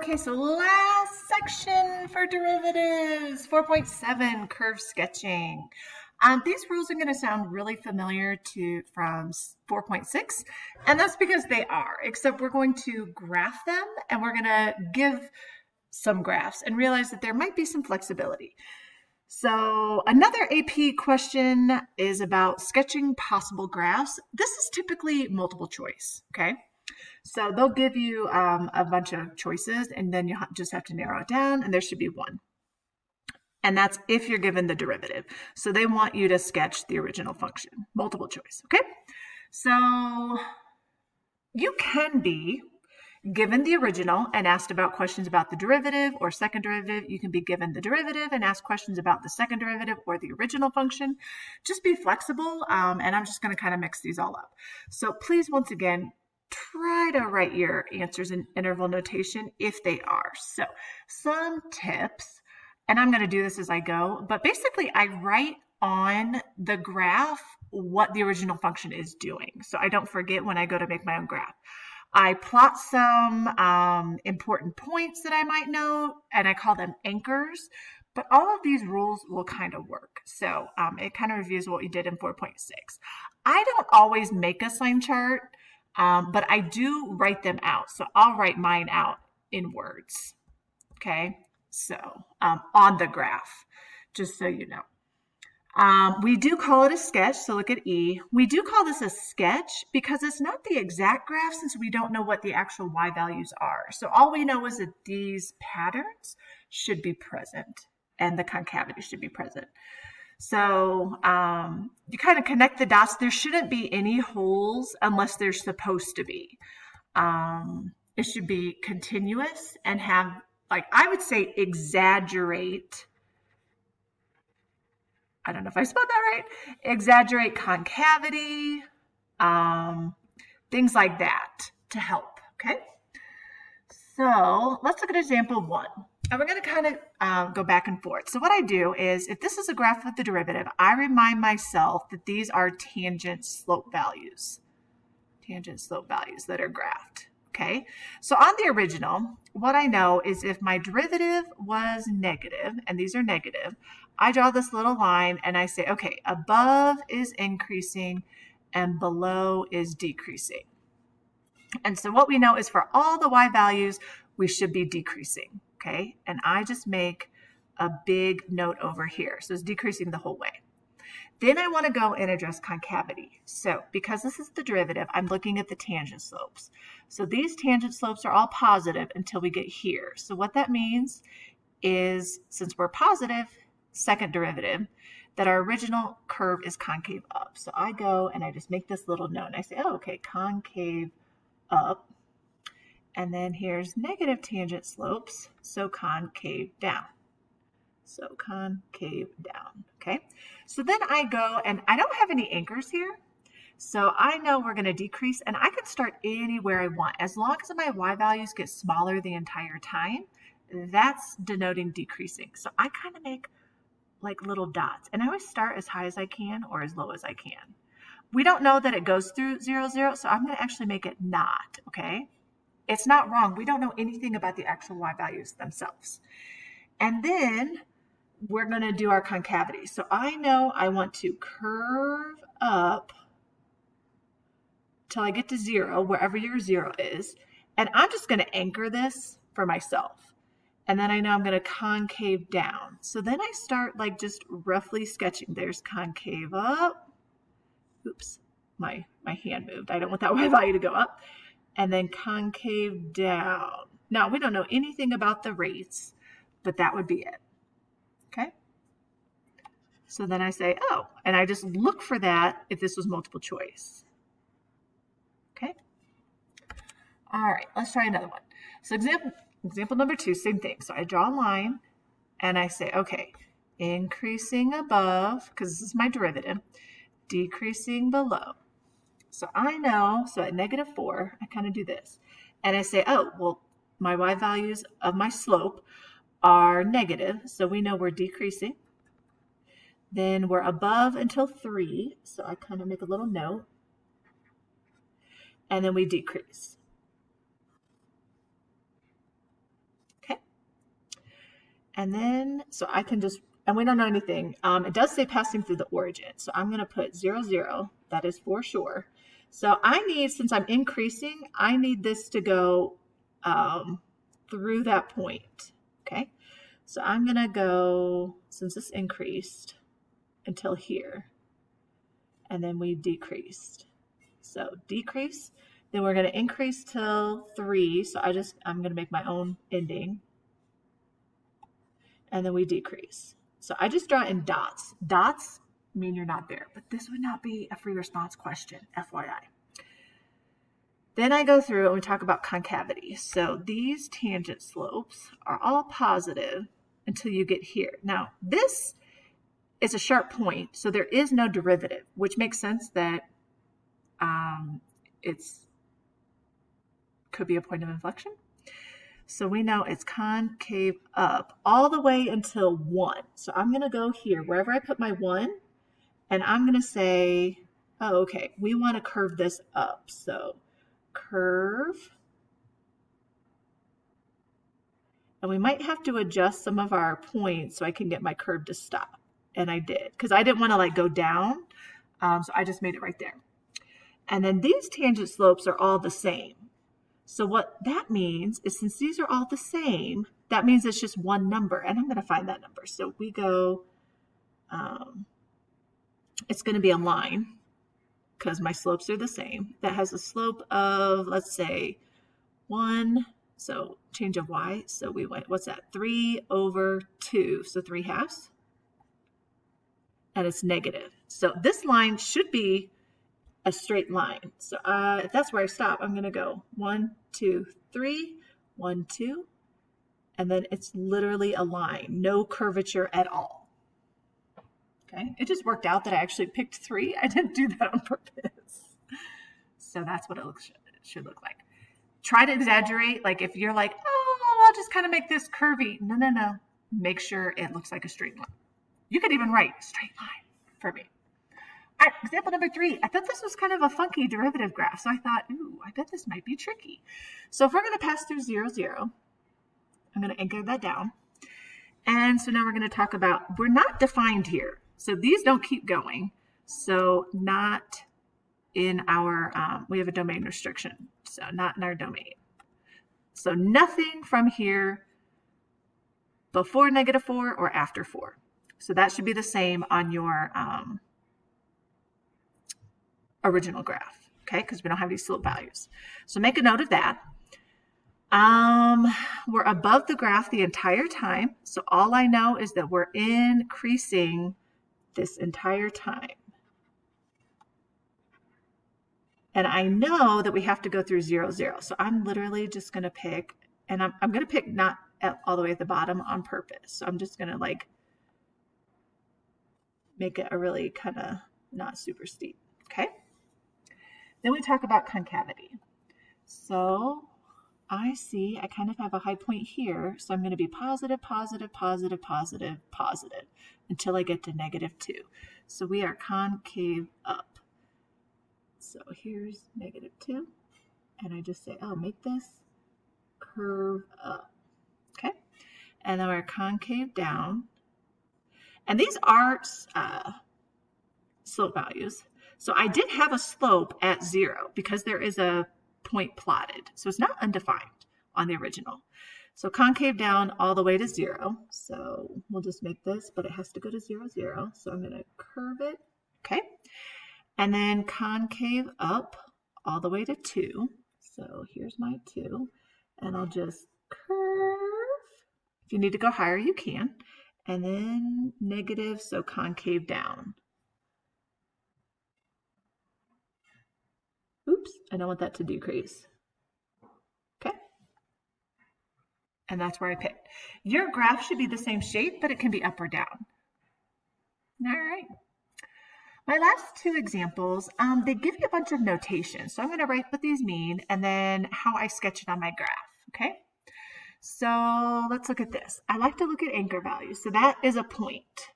Okay, so last section for derivatives, 4.7, curve sketching. These rules are going to sound really familiar from 4.6, and that's because they are, except we're going to graph them, and we're going to give some graphs and realize that there might be some flexibility. So another AP question is about sketching possible graphs. This is typically multiple choice, okay? So they'll give you a bunch of choices, and then you just have to narrow it down, and there should be one. And that's if you're given the derivative. So they want you to sketch the original function, multiple choice, okay? So you can be given the original and asked about questions about the derivative or second derivative. You can be given the derivative and asked questions about the second derivative or the original function. Just be flexible, and I'm just going to kind of mix these all up. So please, once again, try to write your answers in interval notation if they are. So some tips, and I'm going to do this as I go, but basically I write on the graph what the original function is doing, so I don't forget when I go to make my own graph. I plot some important points that I might note, and I call them anchors, but all of these rules will kind of work. So it kind of reviews what we did in 4.6. I don't always make a sign chart, but I do write them out. So I'll write mine out in words, okay? So on the graph, just so you know. We do call it a sketch, so look at E. We do call this a sketch because it's not the exact graph since we don't know what the actual Y values are. So all we know is that these patterns should be present and the concavity should be present. So you kind of connect the dots. There shouldn't be any holes unless there's supposed to be. It should be continuous and have, like, I would say exaggerate. I don't know if I spelled that right. Exaggerate concavity, things like that to help, okay? So let's look at example 1. And we're going to kind of go back and forth. So what I do is, if this is a graph with the derivative, I remind myself that these are tangent slope values that are graphed, okay? So on the original, what I know is if my derivative was negative, and these are negative, I draw this little line and I say, okay, above is increasing and below is decreasing. And so what we know is for all the Y values, we should be decreasing, okay? And I just make a big note over here. So it's decreasing the whole way. Then I want to go and address concavity. So because this is the derivative, I'm looking at the tangent slopes. So these tangent slopes are all positive until we get here. So what that means is, since we're positive, second derivative, that our original curve is concave up. So I go and I just make this little note and I say, oh, okay, concave up. And then here's negative tangent slopes, so concave down. So concave down, okay? So then I go, and I don't have any anchors here. So I know we're going to decrease, and I can start anywhere I want. As long as my Y values get smaller the entire time, that's denoting decreasing. So I kind of make like little dots, and I always start as high as I can or as low as I can. We don't know that it goes through 0, 0, so I'm going to actually make it not, okay? It's not wrong. We don't know anything about the actual Y values themselves. And then we're going to do our concavity. So I know I want to curve up till I get to 0, wherever your 0 is. And I'm just going to anchor this for myself. And then I know I'm going to concave down. So then I start like just roughly sketching. There's concave up. Oops, my hand moved. I don't want that Y value to go up. And then concave down. Now, we don't know anything about the rates, but that would be it. Okay? So then I say, oh, and I just look for that if this was multiple choice. Okay? All right, let's try another one. So example number 2, same thing. So I draw a line and I say, okay, increasing above, because this is my derivative, decreasing below. So I know, so at -4, I kind of do this. And I say, oh, well, my Y values of my slope are negative, so we know we're decreasing. Then we're above until 3, so I kind of make a little note. And then we decrease. And then, so I can just, and we don't know anything. It does say passing through the origin. So I'm going to put 0, 0. That is for sure. So I need, since I'm increasing, I need this to go through that point. Okay. So I'm going to go, since this increased, until here. And then we decreased. So decrease. Then we're going to increase till 3. So I'm going to make my own ending. And then we decrease. So I just draw in dots. Dots mean you're not there, but this would not be a free response question, FYI. Then I go through and we talk about concavity. So these tangent slopes are all positive until you get here. Now, this is a sharp point, so there is no derivative, which makes sense that it's could be a point of inflection. So we know it's concave up all the way until 1. So I'm going to go here, wherever I put my 1, and I'm going to say, oh, okay, we want to curve this up. So curve. And we might have to adjust some of our points so I can get my curve to stop. And I did, because I didn't want to like go down. So I just made it right there. And then these tangent slopes are all the same. So what that means is since these are all the same, that means it's just one number. And I'm going to find that number. So we go, it's going to be a line because my slopes are the same. That has a slope of, let's say, 1. So change of y. So we went, what's that? 3 over 2. So 3/2. And it's negative. So this line should be a straight line. So if that's where I stop, I'm going to go 1, 2, 3, 1, 2, and then it's literally a line, no curvature at all. Okay, it just worked out that I actually picked 3. I didn't do that on purpose. So that's what it should look like. Try to exaggerate. Like if you're like, oh, I'll just kind of make this curvy. No. Make sure it looks like a straight line. You could even write straight line for me. All right, example number 3. I thought this was kind of a funky derivative graph, so I thought, ooh, I bet this might be tricky. So if we're going to pass through 0, 0, I'm going to anchor that down. And so now we're going to talk about, we're not defined here. So these don't keep going. So not in our, we have a domain restriction. So not in our domain. So nothing from here before -4 or after 4. So that should be the same on your original graph, okay? Because we don't have any slope values. So make a note of that. We're above the graph the entire time. So all I know is that we're increasing this entire time. And I know that we have to go through 0, 0. So I'm literally just going to pick, and I'm going to pick not all the way at the bottom on purpose. So I'm just going to like make it a really kind of not super steep, okay? Then we talk about concavity. So I see I kind of have a high point here, so I'm going to be positive, positive, positive, positive, positive until I get to -2. So we are concave up. So here's -2, and I just say, oh, make this curve up, okay? And then we're concave down. And these are slope values. So I did have a slope at 0 because there is a point plotted. So it's not undefined on the original. So concave down all the way to 0. So we'll just make this, but it has to go to 0, 0. So I'm going to curve it, okay? And then concave up all the way to 2. So here's my 2. And I'll just curve. If you need to go higher, you can. And then negative, so concave down. Oops, I don't want that to decrease. Okay. And that's where I picked. Your graph should be the same shape, but it can be up or down. All right. My last 2 examples, they give you a bunch of notation. So I'm going to write what these mean and then how I sketch it on my graph. Okay. So let's look at this. I like to look at anchor values. So that is a point.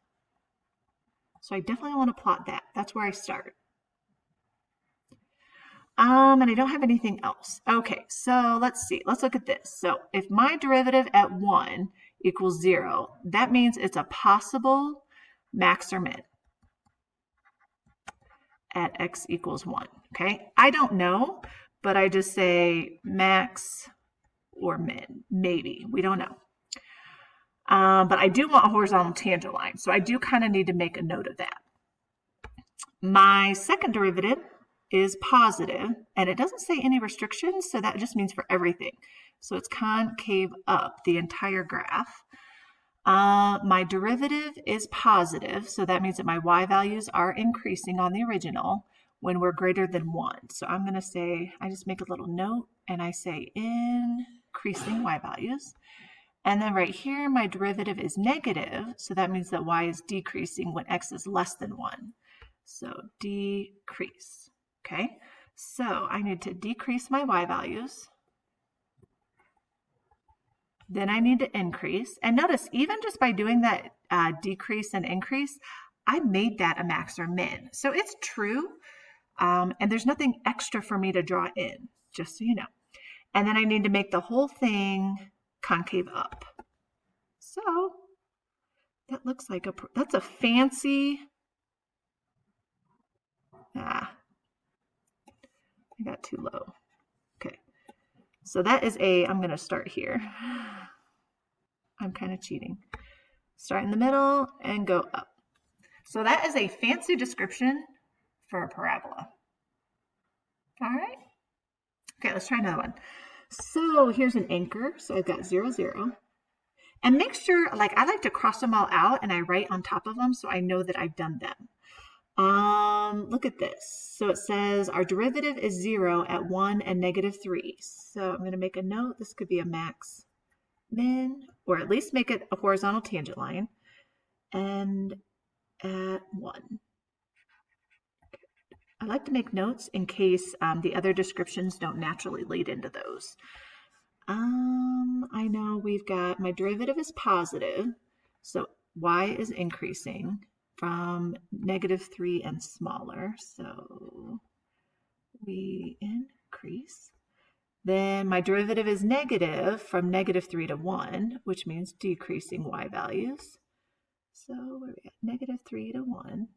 So I definitely want to plot that. That's where I start. And I don't have anything else. Okay, so let's see. Let's look at this. So if my derivative at 1 equals 0. That means it's a possible max or min at x equals 1, okay? I don't know, but I just say max or min, maybe, we don't know. But I do want a horizontal tangent line, so I do kind of need to make a note of that. My second derivative is positive, and it doesn't say any restrictions, so that just means for everything. So it's concave up the entire graph. My derivative is positive, so that means that my y values are increasing on the original when we're greater than 1. So I'm going to say, I just make a little note, and I say increasing y values. And then right here, my derivative is negative, so that means that y is decreasing when x is less than 1. So decrease, okay? So I need to decrease my y values. Then I need to increase. And notice, even just by doing that decrease and increase, I made that a max or min. So it's true, and there's nothing extra for me to draw in, just so you know. And then I need to make the whole thing concave up. So that looks like that's a fancy, I got too low. Okay, so that is I'm going to start here. I'm kind of cheating. Start in the middle and go up. So that is a fancy description for a parabola. All right. Okay, let's try another one. So here's an anchor. So I've got 0, 0. And make sure, like, I like to cross them all out and I write on top of them so I know that I've done them. Look at this. So it says our derivative is 0 at 1 and -3. So I'm going to make a note. This could be a max, min, or at least make it a horizontal tangent line. And at 1. I like to make notes in case the other descriptions don't naturally lead into those. I know we've got my derivative is positive, so y is increasing from -3 and smaller, so we increase. Then my derivative is negative from -3 to 1, which means decreasing y values. So where are we at? -3 to 1.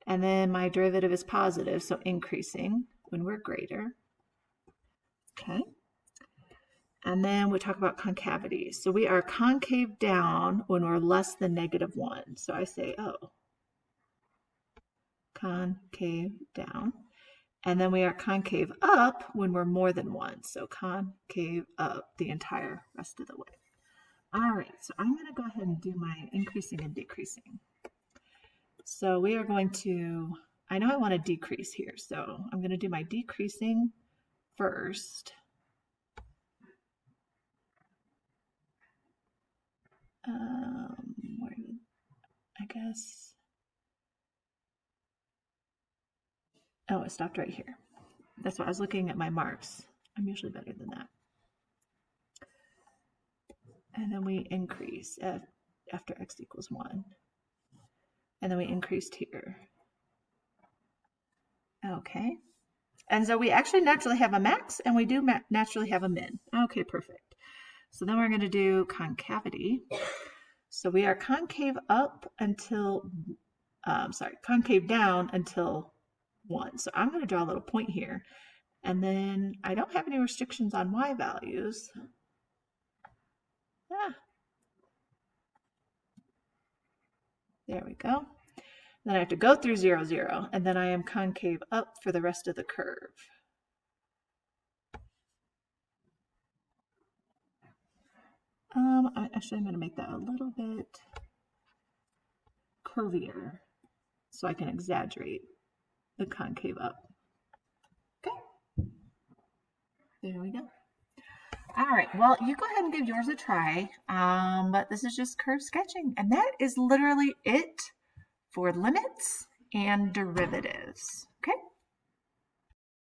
And then my derivative is positive, so increasing when we're greater. Okay. And then we talk about concavity. So we are concave down when we're less than -1. So I say, oh, concave down. And then we are concave up when we're more than 1. So concave up the entire rest of the way. All right, so I'm going to go ahead and do my increasing and decreasing. So we are going to, I know I want to decrease here, so I'm going to do my decreasing first. I guess, oh, it stopped right here. That's why I was looking at my marks. I'm usually better than that. And then we increase after x equals 1. And then we increased here. Okay. And so we actually naturally have a max, and we do naturally have a min. Okay, perfect. So then we're going to do concavity. So we are concave up until, concave down until 1. So I'm going to draw a little point here. And then I don't have any restrictions on y values. There we go. Then I have to go through 0, 0, and then I am concave up for the rest of the curve. Actually, I'm going to make that a little bit curvier so I can exaggerate the concave up. Okay. There we go. All right, well, you go ahead and give yours a try, but this is just curve sketching, and that is literally it for limits and derivatives, okay?